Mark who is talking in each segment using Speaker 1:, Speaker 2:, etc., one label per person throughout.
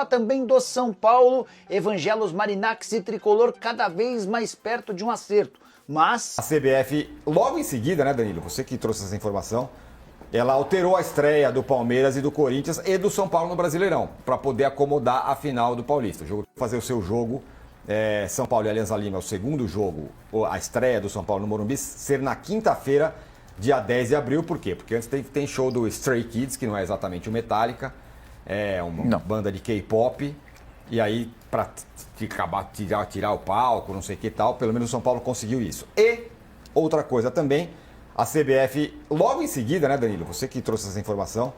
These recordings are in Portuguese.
Speaker 1: Também do São Paulo, Evangelos Marinax e Tricolor cada vez mais perto de um acerto. Mas
Speaker 2: a CBF, logo em seguida, né, Danilo, você que trouxe essa informação, ela alterou a estreia do Palmeiras e do Corinthians e do São Paulo no Brasileirão, para poder acomodar a final do Paulista. O jogo, fazer o seu jogo, São Paulo e Alianza Lima, é o segundo jogo, a estreia do São Paulo no Morumbi, ser na quinta-feira, dia 10 de abril. Por quê? Porque antes tem show do Stray Kids, que não é exatamente o Metallica, é uma banda de K-pop, e aí para tirar o palco, não sei o que tal, pelo menos o São Paulo conseguiu isso. E outra coisa também, a CBF, logo em seguida, né, Danilo, você que trouxe essa informação,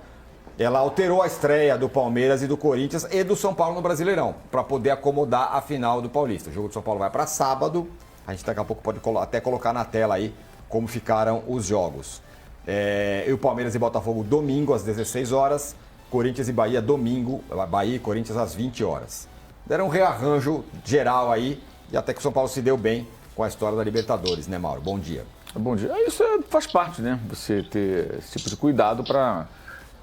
Speaker 2: ela alterou a estreia do Palmeiras e do Corinthians e do São Paulo no Brasileirão, para poder acomodar a final do Paulista. O jogo do São Paulo vai para sábado, a gente daqui a pouco pode até colocar na tela aí como ficaram os jogos. E o Palmeiras e Botafogo domingo às 16 horas, Corinthians e Bahia domingo, Bahia e Corinthians às 20 horas. Deram um rearranjo geral aí, e até que o São Paulo se deu bem com a história da Libertadores, né, Mauro? Bom dia.
Speaker 3: Bom dia. Isso faz parte, né? Você ter esse tipo de cuidado para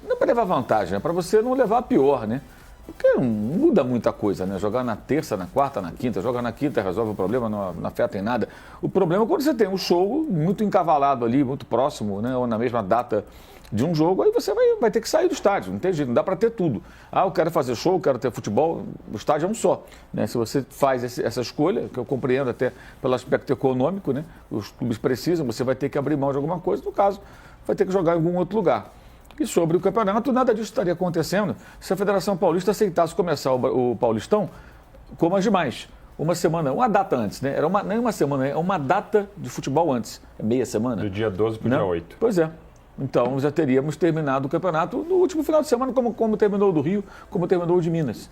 Speaker 3: não para levar vantagem, né? Para você não levar a pior, né? Porque não muda muita coisa, né? Jogar na terça, na quarta, na quinta, joga na quinta, resolve o problema, não afeta em nada. O problema é quando você tem um show muito encavalado ali, muito próximo, né? Ou na mesma data de um jogo, aí você vai ter que sair do estádio, não tem jeito, não dá para ter tudo. Eu quero fazer show, eu quero ter futebol, o estádio é um só, né? Se você faz essa escolha, que eu compreendo até pelo aspecto econômico, né? Os clubes precisam, você vai ter que abrir mão de alguma coisa, no caso, vai ter que jogar em algum outro lugar. E sobre o campeonato, nada disso estaria acontecendo se a Federação Paulista aceitasse começar o Paulistão como as demais. Uma data antes, né? Nem uma semana, é uma data de futebol antes, é meia semana.
Speaker 4: Do dia 12 para o dia 8.
Speaker 3: Pois é. Então, já teríamos terminado o campeonato no último final de semana, como terminou o do Rio, como terminou o de Minas.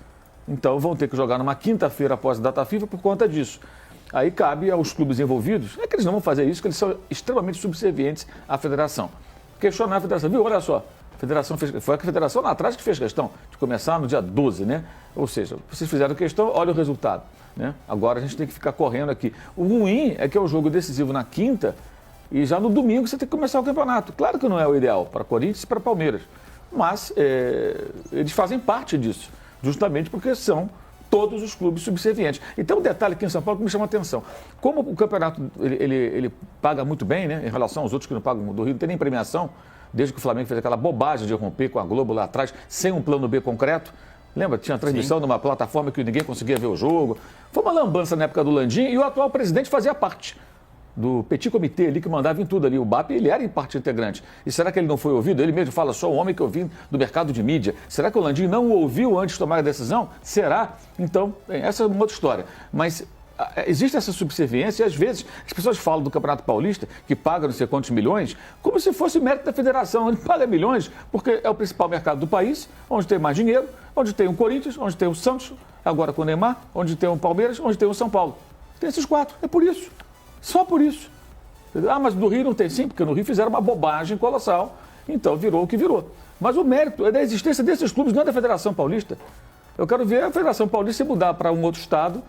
Speaker 3: Então, vão ter que jogar numa quinta-feira após a data FIFA por conta disso. Aí cabe aos clubes envolvidos, é que eles não vão fazer isso, porque eles são extremamente subservientes à federação. Questionar a federação, viu? Olha só, foi a federação lá atrás que fez questão de começar no dia 12, né? Ou seja, vocês fizeram questão, olha o resultado, né? Agora a gente tem que ficar correndo aqui. O ruim é que é o jogo decisivo na quinta, e já no domingo você tem que começar o campeonato. Claro que não é o ideal para Corinthians e para Palmeiras, mas eles fazem parte disso, justamente porque são todos os clubes subservientes. E tem um detalhe aqui em São Paulo que me chama a atenção. Como o campeonato ele paga muito bem, né, em relação aos outros que não pagam do Rio, não tem nem premiação, desde que o Flamengo fez aquela bobagem de romper com a Globo lá atrás, sem um plano B concreto. Lembra? Tinha transmissão numa plataforma que ninguém conseguia ver o jogo. Foi uma lambança na época do Landim e o atual presidente fazia parte do petit comitê ali que mandava em tudo ali. O BAP, ele era em parte integrante. E será que ele não foi ouvido? Ele mesmo fala, só o homem que eu vim do mercado de mídia. Será que o Landim não o ouviu antes de tomar a decisão? Será? Então, essa é uma outra história. Mas existe essa subserviência e às vezes as pessoas falam do Campeonato Paulista, que paga não sei quantos milhões, como se fosse mérito da federação. Ele paga milhões porque é o principal mercado do país, onde tem mais dinheiro, onde tem o Corinthians, onde tem o Santos, agora com o Neymar, onde tem o Palmeiras, onde tem o São Paulo. Tem esses quatro, é por isso. Só por isso. Mas no Rio não tem sim, porque no Rio fizeram uma bobagem colossal, então virou o que virou. Mas o mérito é da existência desses clubes, não é da Federação Paulista. Eu quero ver a Federação Paulista se mudar para um outro estado,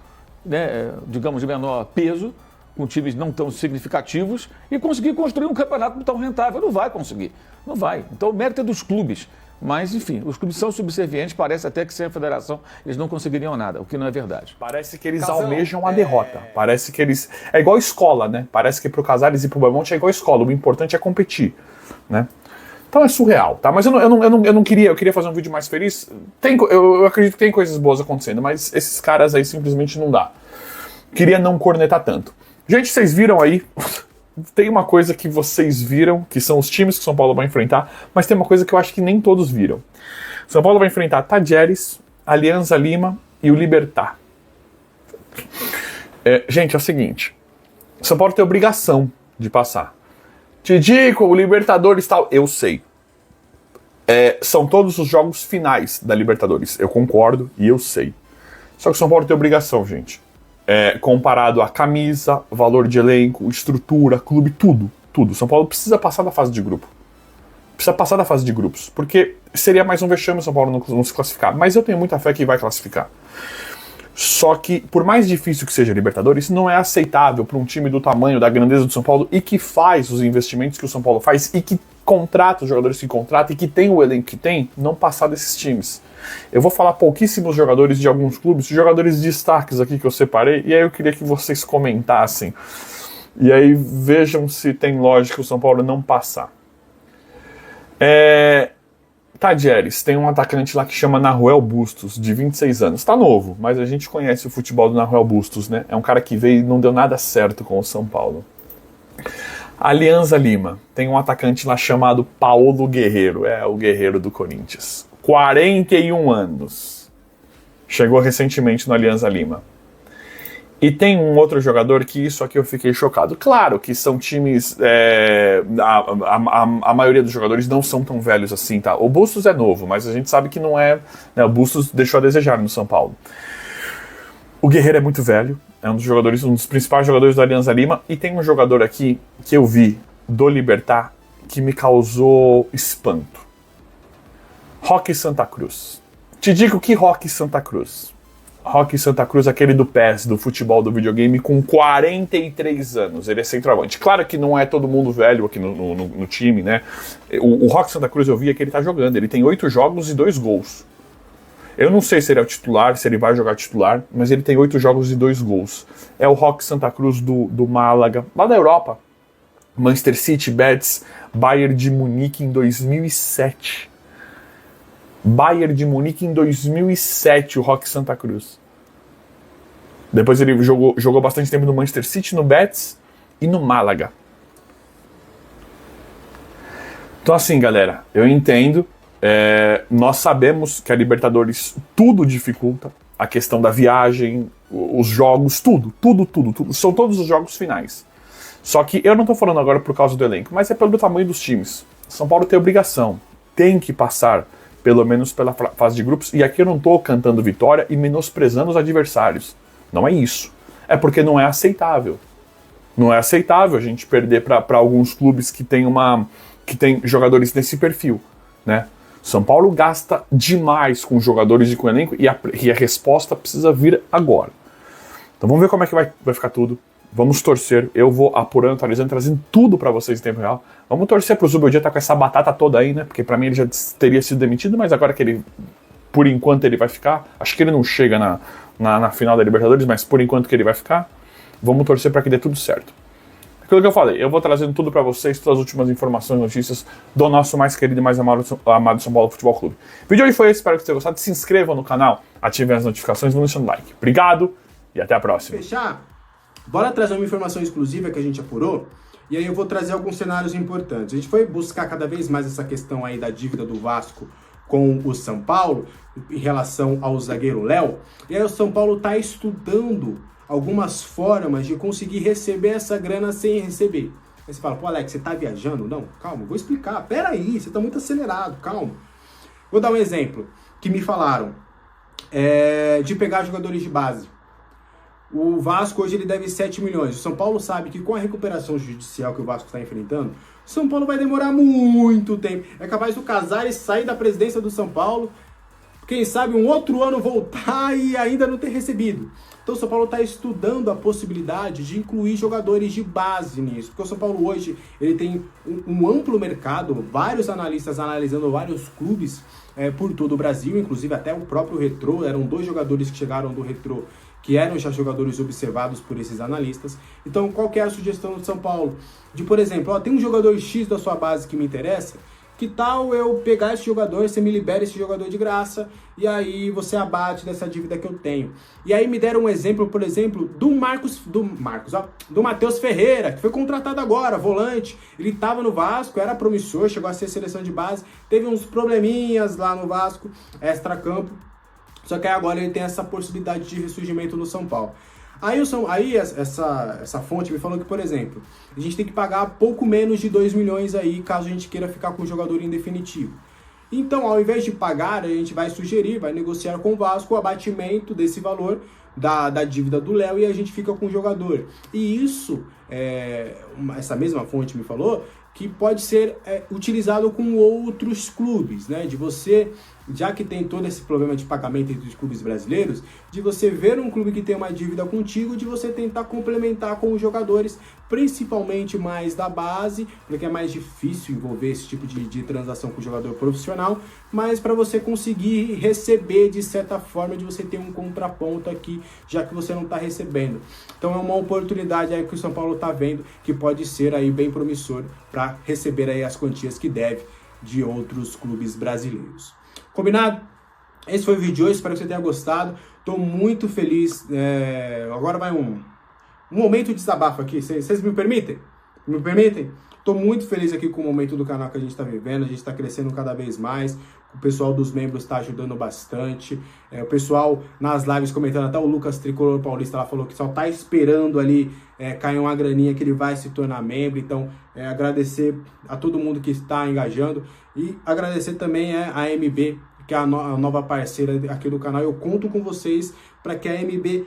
Speaker 3: né, digamos de menor peso, com times não tão significativos, e conseguir construir um campeonato tão rentável. Não vai conseguir, não vai. Então o mérito é dos clubes. Mas, enfim, os clubes são subservientes, parece até que sem a federação eles não conseguiriam nada, o que não é verdade.
Speaker 4: Parece que eles almejam a derrota, parece que eles... É igual escola, né? Parece que pro Casares e pro Belmonte é igual escola, o importante é competir, né? Então é surreal, tá? Mas eu não queria, eu queria fazer um vídeo mais feliz. Eu acredito que tem coisas boas acontecendo, mas esses caras aí simplesmente não dá. Queria não cornetar tanto. Gente, vocês viram aí... Tem uma coisa que vocês viram, que são os times que o São Paulo vai enfrentar, mas tem uma coisa que eu acho que nem todos viram. São Paulo vai enfrentar Tajeres, Alianza Lima e o Libertad. Gente, é o seguinte, São Paulo tem obrigação de passar. Tidico, o Libertadores tal, eu sei. São todos os jogos finais da Libertadores, eu concordo e eu sei. Só que o São Paulo tem obrigação, gente. Comparado a camisa, valor de elenco, estrutura, clube, tudo. São Paulo precisa passar da fase de grupo. Precisa passar da fase de grupos. Porque seria mais um vexame o São Paulo não se classificar. Mas eu tenho muita fé que vai classificar. Só que, por mais difícil que seja a Libertadores, não é aceitável para um time do tamanho, da grandeza do São Paulo e que faz os investimentos que o São Paulo faz e que contrata os jogadores que contrata e que tem o elenco que tem, não passar desses times. Eu vou falar pouquíssimos jogadores de alguns clubes, jogadores destaques aqui que eu separei, e aí eu queria que vocês comentassem. E aí vejam se tem lógica o São Paulo não passar. Tadieres, tem um atacante lá que chama Nahuel Bustos, de 26 anos. Tá novo, mas a gente conhece o futebol do Nahuel Bustos, né? É um cara que veio e não deu nada certo com o São Paulo. Alianza Lima, tem um atacante lá chamado Paulo Guerreiro, o Guerreiro do Corinthians. 41 anos. Chegou recentemente no Alianza Lima. E tem um outro jogador que isso aqui eu fiquei chocado. Claro que são times... a maioria dos jogadores não são tão velhos assim, tá? O Bustos é novo, mas a gente sabe que não é... Né, o Bustos deixou a desejar no São Paulo. O Guerreiro é muito velho. É um dos principais jogadores do Alianza Lima. E tem um jogador aqui que eu vi do Libertad que me causou espanto. Roque Santa Cruz. Te digo que Roque Santa Cruz. Roque Santa Cruz, aquele do PES, do futebol, do videogame, com 43 anos. Ele é centroavante. Claro que não é todo mundo velho aqui no time, né? O Roque Santa Cruz eu vi que ele tá jogando. Ele tem 8 jogos e 2 gols. Eu não sei se ele é o titular, se ele vai jogar titular, mas ele tem 8 jogos e 2 gols. É o Roque Santa Cruz do Málaga, lá da Europa. Manchester City, Betis, Bayern de Munique em 2007. Bayern de Munique em 2007, o Roque Santa Cruz. Depois ele jogou bastante tempo no Manchester City, no Betis e no Málaga. Então assim, galera, eu entendo. Nós sabemos que a Libertadores tudo dificulta. A questão da viagem, os jogos, tudo. São todos os jogos finais. Só que eu não estou falando agora por causa do elenco, mas é pelo tamanho dos times. São Paulo tem obrigação, tem que passar pelo menos pela fase de grupos, e aqui eu não estou cantando vitória e menosprezando os adversários. Não é isso. É porque não é aceitável. Não é aceitável a gente perder para alguns clubes que tem jogadores nesse perfil, né? São Paulo gasta demais com jogadores e com elenco, e a resposta precisa vir agora. Então vamos ver como é que vai ficar tudo. Vamos torcer. Eu vou apurando, atualizando, trazendo tudo para vocês em tempo real. Vamos torcer pro Zubeldia tá com essa batata toda aí, né? Porque para mim ele já teria sido demitido, mas agora que ele, por enquanto, ele vai ficar. Acho que ele não chega na final da Libertadores, mas por enquanto que ele vai ficar. Vamos torcer para que dê tudo certo. Aquilo que eu falei, eu vou trazendo tudo para vocês, todas as últimas informações, notícias do nosso mais querido e mais amado São Paulo Futebol Clube. O vídeo de hoje foi esse, espero que vocês tenham gostado. Se inscrevam no canal, ativem as notificações, vão deixando like. Obrigado e até a próxima.
Speaker 5: Fechar? Bora trazer uma informação exclusiva que a gente apurou, e aí eu vou trazer alguns cenários importantes. A gente foi buscar cada vez mais essa questão aí da dívida do Vasco com o São Paulo, em relação ao zagueiro Léo, e aí o São Paulo está estudando algumas formas de conseguir receber essa grana sem receber. Aí você fala, pô Alex, você tá viajando? Não, calma, vou explicar. Pera aí, você tá muito acelerado, calma. Vou dar um exemplo que me falaram, de pegar jogadores de base. O Vasco hoje ele deve 7 milhões. O São Paulo sabe que com a recuperação judicial que o Vasco está enfrentando, o São Paulo vai demorar muito tempo. É capaz do Casares sair da presidência do São Paulo, quem sabe um outro ano voltar e ainda não ter recebido. Então o São Paulo está estudando a possibilidade de incluir jogadores de base nisso. Porque o São Paulo hoje ele tem um amplo mercado, vários analistas analisando vários clubes por todo o Brasil, inclusive até o próprio Retrô. Eram 2 jogadores que chegaram do Retrô que eram já jogadores observados por esses analistas. Então, qual que é a sugestão do São Paulo? De, por exemplo, tem um jogador X da sua base que me interessa, que tal eu pegar esse jogador, você me libera esse jogador de graça, e aí você abate dessa dívida que eu tenho. E aí me deram um exemplo, por exemplo, do Matheus Ferreira, que foi contratado agora, volante. Ele estava no Vasco, era promissor, chegou a ser seleção de base, teve uns probleminhas lá no Vasco, extra-campo. Só que aí agora ele tem essa possibilidade de ressurgimento no São Paulo. Aí essa fonte me falou que, por exemplo, a gente tem que pagar pouco menos de 2 milhões aí, caso a gente queira ficar com o jogador em definitivo. Então, ao invés de pagar, a gente vai sugerir, vai negociar com o Vasco o abatimento desse valor da dívida do Léo, e a gente fica com o jogador. E isso, essa mesma fonte me falou, que pode ser utilizado com outros clubes, né? De você já que tem todo esse problema de pagamento entre os clubes brasileiros, de você ver um clube que tem uma dívida contigo, de você tentar complementar com os jogadores, principalmente mais da base, porque é mais difícil envolver esse tipo de transação com o jogador profissional, mas para você conseguir receber de certa forma, de você ter um contraponto aqui, já que você não está recebendo. Então é uma oportunidade aí que o São Paulo está vendo, que pode ser aí bem promissor para receber aí as quantias que deve de outros clubes brasileiros. Combinado? Esse foi o vídeo de hoje, espero que você tenha gostado. Estou muito feliz. Agora vai um momento de desabafo aqui. Vocês me permitem? Me permitem? Estou muito feliz aqui com o momento do canal que a gente está vivendo. A gente está crescendo cada vez mais. O pessoal dos membros está ajudando bastante. O pessoal nas lives comentando, até o Lucas Tricolor Paulista lá falou que só está esperando ali cair uma graninha que ele vai se tornar membro. Então, agradecer a todo mundo que está engajando. E agradecer também a MB, que é a nova parceira aqui do canal. Eu conto com vocês para que a MB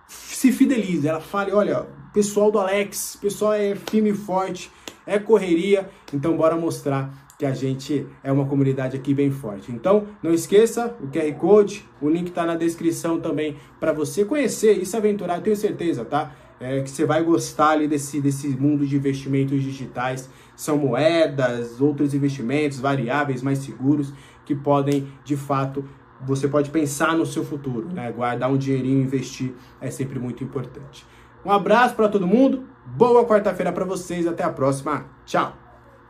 Speaker 5: se fidelize. Ela fale, olha, pessoal do Alex, pessoal é firme e forte, é correria. Então, bora mostrar que a gente é uma comunidade aqui bem forte. Então, não esqueça o QR Code, o link está na descrição também para você conhecer e se aventurar, eu tenho certeza, tá? Que você vai gostar ali desse mundo de investimentos digitais. São moedas, outros investimentos variáveis mais seguros que podem, de fato, você pode pensar no seu futuro, né? Guardar um dinheirinho e investir é sempre muito importante. Um abraço para todo mundo, boa quarta-feira para vocês, até a próxima, tchau!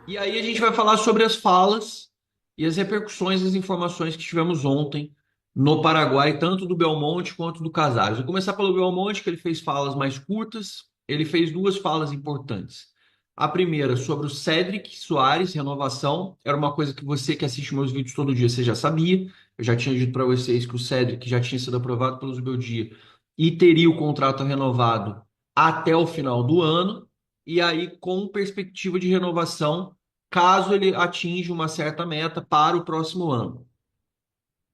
Speaker 6: E aí a gente vai falar sobre as falas e as repercussões das informações que tivemos ontem no Paraguai, tanto do Belmonte quanto do Casares. Vou começar pelo Belmonte, que ele fez falas mais curtas. Ele fez duas falas importantes. A primeira sobre o Cédric Soares, renovação. Era uma coisa que você que assiste meus vídeos todo dia, você já sabia. Eu já tinha dito para vocês que o Cédric já tinha sido aprovado pelo Zubeldia e teria o contrato renovado até o final do ano. E aí com perspectiva de renovação, caso ele atinja uma certa meta para o próximo ano.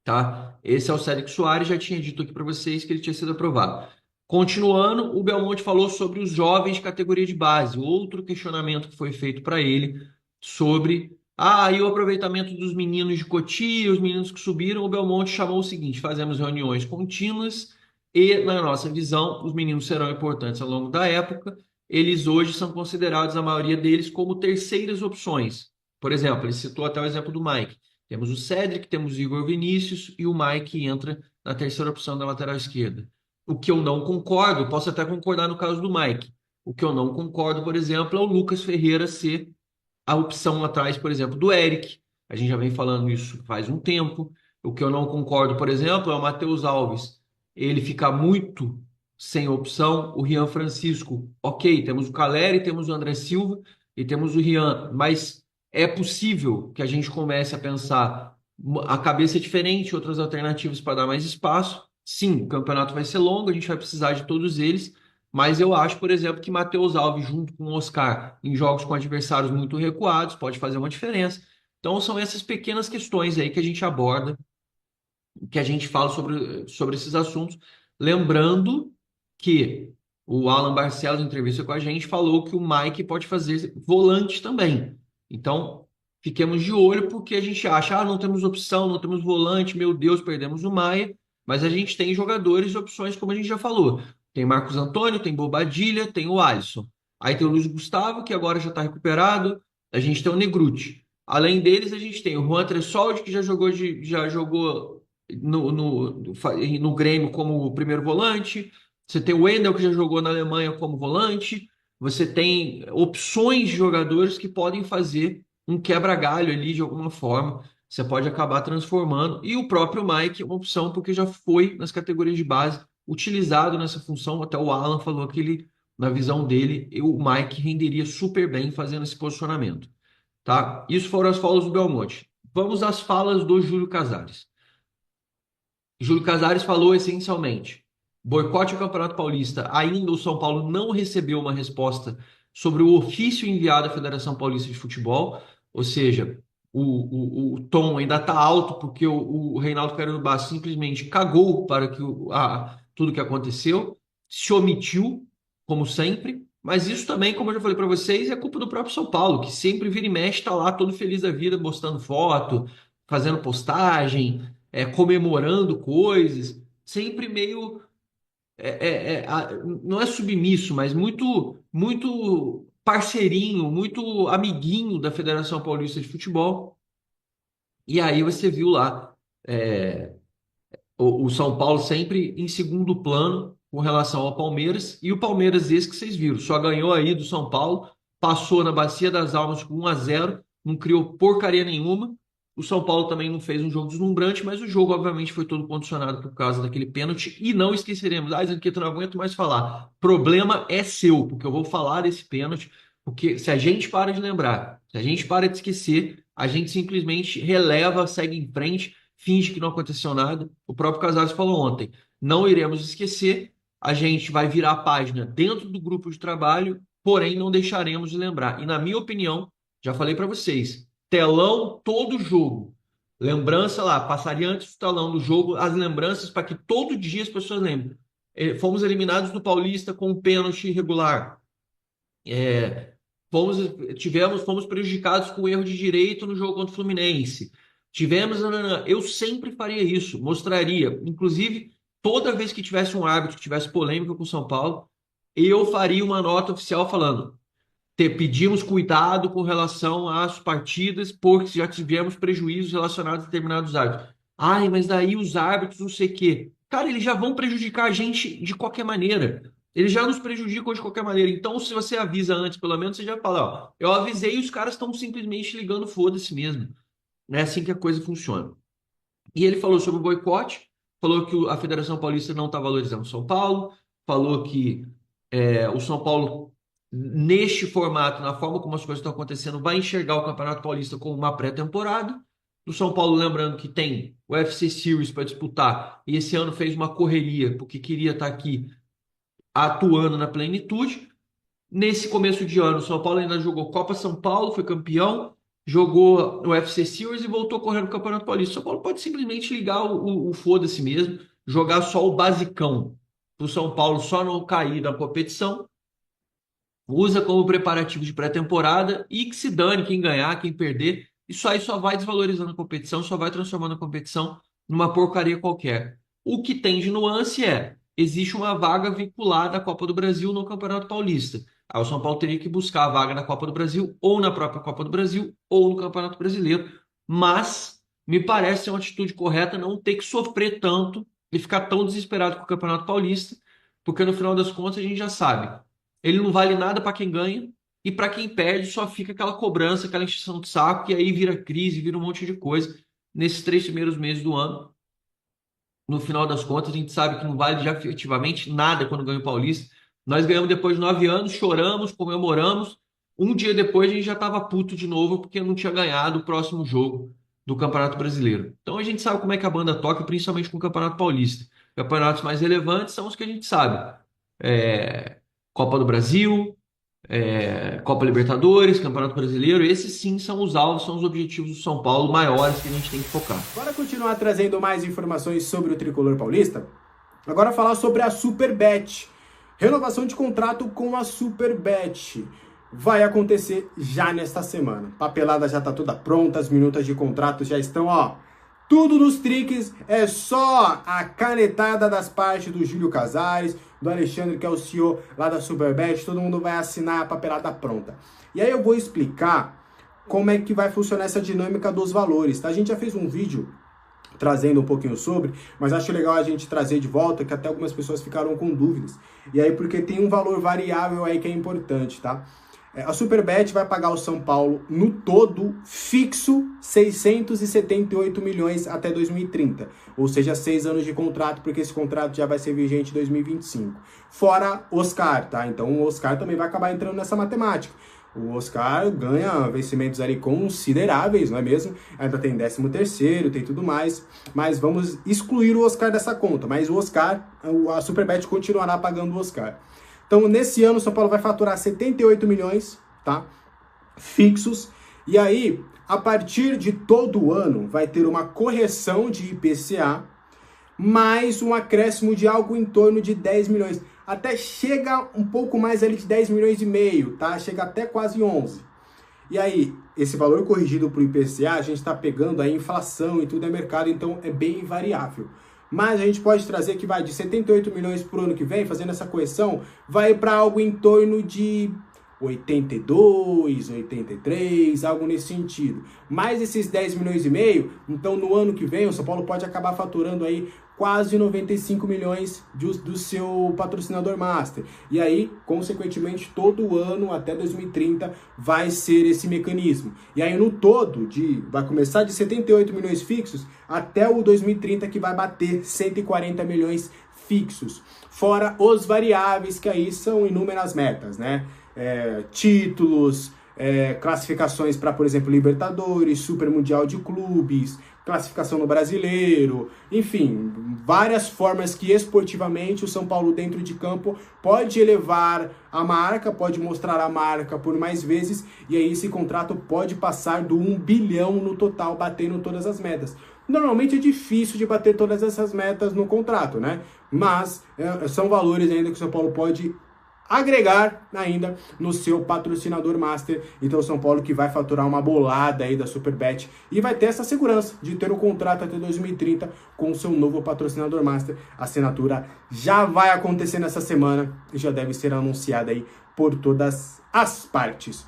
Speaker 6: Tá? Esse é o Cédric Soares, já tinha dito aqui para vocês que ele tinha sido aprovado. Continuando, o Belmonte falou sobre os jovens de categoria de base, outro questionamento que foi feito para ele sobre e o aproveitamento dos meninos de Cotia, os meninos que subiram. O Belmonte chamou o seguinte: fazemos reuniões contínuas e, na nossa visão, os meninos serão importantes ao longo da época. Eles hoje são considerados, a maioria deles, como terceiras opções. Por exemplo, ele citou até o exemplo do Mike. Temos o Cédric, temos o Igor Vinícius e o Mike entra na terceira opção da lateral esquerda. O que eu não concordo, posso até concordar no caso do Mike. O que eu não concordo, por exemplo, é o Lucas Ferreira ser a opção atrás, por exemplo, do Eric. A gente já vem falando isso faz um tempo. O que eu não concordo, por exemplo, é o Matheus Alves. Ele fica muito sem opção. O Rian Francisco, ok, temos o Caleri, temos o André Silva e temos o Rian, mas é possível que a gente comece a pensar a cabeça diferente, outras alternativas para dar mais espaço. Sim, o campeonato vai ser longo, a gente vai precisar de todos eles, mas eu acho, por exemplo, que Matheus Alves junto com o Oscar em jogos com adversários muito recuados pode fazer uma diferença. Então são essas pequenas questões aí que a gente aborda, que a gente fala sobre esses assuntos, lembrando que o Alan Barcelos, em entrevista com a gente, falou que o Mike pode fazer volante também. Então, fiquemos de olho, porque a gente acha, não temos opção, não temos volante, meu Deus, perdemos o Maia, mas a gente tem jogadores e opções, como a gente já falou. Tem Marcos Antônio, tem Bobadilha, tem o Alisson. Aí tem o Luiz Gustavo, que agora já está recuperado, a gente tem o Negruti. Além deles, a gente tem o Juan Tressoldi, que já jogou no Grêmio como primeiro volante. Você tem o Wendel, que já jogou na Alemanha como volante. Você tem opções de jogadores que podem fazer um quebra-galho ali de alguma forma. Você pode acabar transformando. E o próprio Mike é uma opção, porque já foi nas categorias de base utilizado nessa função. Até o Alan falou que ele, na visão dele, o Mike renderia super bem fazendo esse posicionamento. Tá? Isso foram as falas do Belmonte. Vamos às falas do Júlio Casares. Júlio Casares falou essencialmente: boicote ao Campeonato Paulista. Ainda o São Paulo não recebeu uma resposta sobre o ofício enviado à Federação Paulista de Futebol, ou seja, o tom ainda está alto, porque o Reinaldo Caramba simplesmente cagou para que tudo que aconteceu, se omitiu, como sempre, mas isso também, como eu já falei para vocês, é culpa do próprio São Paulo, que sempre vira e mexe, está lá todo feliz da vida, postando foto, fazendo postagem, comemorando coisas, sempre meio não é submisso, mas muito parceirinho, muito amiguinho da Federação Paulista de Futebol. E aí você viu lá o São Paulo sempre em segundo plano com relação ao Palmeiras, e o Palmeiras esse que vocês viram, só ganhou aí do São Paulo, passou na Bacia das Almas com 1-0, não criou porcaria nenhuma. O São Paulo também não fez um jogo deslumbrante, mas o jogo, obviamente, foi todo condicionado por causa daquele pênalti. E não esqueceremos, Zanqueto, não aguento mais falar. Problema é seu, porque eu vou falar desse pênalti, porque se a gente para de lembrar, se a gente para de esquecer, a gente simplesmente releva, segue em frente, finge que não aconteceu nada. O próprio Casares falou ontem, não iremos esquecer, a gente vai virar a página dentro do grupo de trabalho, porém não deixaremos de lembrar. E na minha opinião, já falei para vocês, telão todo jogo. Lembrança lá, passaria antes do telão do jogo as lembranças para que todo dia as pessoas lembrem. Fomos eliminados do Paulista com um pênalti irregular. Fomos prejudicados com erro de direito no jogo contra o Fluminense. Eu sempre faria isso, mostraria. Inclusive, toda vez que tivesse um árbitro que tivesse polêmica com o São Paulo, eu faria uma nota oficial falando: pedimos cuidado com relação às partidas, porque já tivemos prejuízos relacionados a determinados árbitros. Ai, mas daí os árbitros não sei o quê. Cara, eles já vão prejudicar a gente de qualquer maneira. Eles já nos prejudicam de qualquer maneira. Então, se você avisa antes, pelo menos, você já fala, ó, eu avisei e os caras estão simplesmente ligando foda-se mesmo. É assim que a coisa funciona. E ele falou sobre o boicote, falou que a Federação Paulista não está valorizando o São Paulo, falou que o São Paulo, neste formato, na forma como as coisas estão acontecendo, vai enxergar o Campeonato Paulista como uma pré-temporada. O São Paulo, lembrando que tem o UFC Series para disputar, e esse ano fez uma correria, porque queria estar aqui atuando na plenitude. Nesse começo de ano, o São Paulo ainda jogou Copa São Paulo, foi campeão, jogou no UFC Series e voltou correndo no Campeonato Paulista. O São Paulo pode simplesmente ligar o foda-se mesmo, jogar só o basicão, para o São Paulo só não cair na competição, usa como preparativo de pré-temporada e que se dane quem ganhar, quem perder. Isso aí só vai desvalorizando a competição, só vai transformando a competição numa porcaria qualquer. O que tem de nuance existe uma vaga vinculada à Copa do Brasil no Campeonato Paulista. Aí o São Paulo teria que buscar a vaga na Copa do Brasil, ou na própria Copa do Brasil, ou no Campeonato Brasileiro. Mas me parece ser uma atitude correta não ter que sofrer tanto e ficar tão desesperado com o Campeonato Paulista, porque no final das contas a gente já sabe, ele não vale nada para quem ganha, e para quem perde só fica aquela cobrança, aquela encheção de saco, e aí vira crise, vira um monte de coisa nesses 3 primeiros meses do ano. No final das contas, a gente sabe que não vale já efetivamente nada quando ganha o Paulista. Nós ganhamos depois de 9 anos, choramos, comemoramos. Um dia depois a gente já estava puto de novo porque não tinha ganhado o próximo jogo do Campeonato Brasileiro. Então a gente sabe como é que a banda toca, principalmente com o Campeonato Paulista. Campeonatos mais relevantes são os que a gente sabe. Copa do Brasil, Copa Libertadores, Campeonato Brasileiro. Esses sim são os alvos, são os objetivos do São Paulo maiores que a gente tem que focar.
Speaker 5: Para continuar trazendo mais informações sobre o tricolor paulista, agora falar sobre a Superbet. Renovação de contrato com a Superbet vai acontecer já nesta semana. Papelada já está toda pronta, as minutas de contrato já estão, tudo nos triques. É só a canetada das partes do Júlio Casares, do Alexandre, que é o CEO lá da Superbet. Todo mundo vai assinar a papelada pronta. E aí eu vou explicar como é que vai funcionar essa dinâmica dos valores, tá? A gente já fez um vídeo trazendo um pouquinho sobre, mas acho legal a gente trazer de volta, que até algumas pessoas ficaram com dúvidas. E aí, porque tem um valor variável aí que é importante, tá? A Superbet vai pagar o São Paulo no todo fixo 678 milhões até 2030. Ou seja, 6 anos de contrato, porque esse contrato já vai ser vigente em 2025. Fora Oscar, tá? Então o Oscar também vai acabar entrando nessa matemática. O Oscar ganha vencimentos ali consideráveis, não é mesmo? Ainda tem 13º, tem tudo mais. Mas vamos excluir o Oscar dessa conta. Mas o Oscar, a Superbet continuará pagando o Oscar. Então, nesse ano, o São Paulo vai faturar 78 milhões, tá? Fixos. E aí, a partir de todo o ano, vai ter uma correção de IPCA, mais um acréscimo de algo em torno de 10 milhões. Até chega um pouco mais ali de 10 milhões e meio, tá? Chega até quase 11. E aí, esse valor corrigido para o IPCA, a gente está pegando a inflação e tudo é mercado, então é bem variável. Mas a gente pode trazer que vai de 78 milhões por ano que vem, fazendo essa correção, vai para algo em torno de 82, 83, algo nesse sentido. Mais esses 10 milhões e meio, então no ano que vem o São Paulo pode acabar faturando aí quase 95 milhões do seu patrocinador master. E aí, consequentemente, todo ano até 2030 vai ser esse mecanismo. E aí no todo, vai começar de 78 milhões fixos até o 2030 que vai bater 140 milhões fixos. Fora os variáveis, que aí são inúmeras metas, né? Títulos, classificações para, por exemplo, Libertadores, Super Mundial de Clubes, classificação no Brasileiro, enfim, várias formas que esportivamente o São Paulo dentro de campo pode elevar a marca, pode mostrar a marca por mais vezes, e aí esse contrato pode passar do 1 bilhão no total, batendo todas as metas. Normalmente é difícil de bater todas essas metas no contrato, né? Mas são valores ainda que o São Paulo pode agregar ainda no seu patrocinador master. Então o São Paulo que vai faturar uma bolada aí da Superbet e vai ter essa segurança de ter o contrato até 2030 com o seu novo patrocinador master. A assinatura já vai acontecer nessa semana e já deve ser anunciada aí por todas as partes.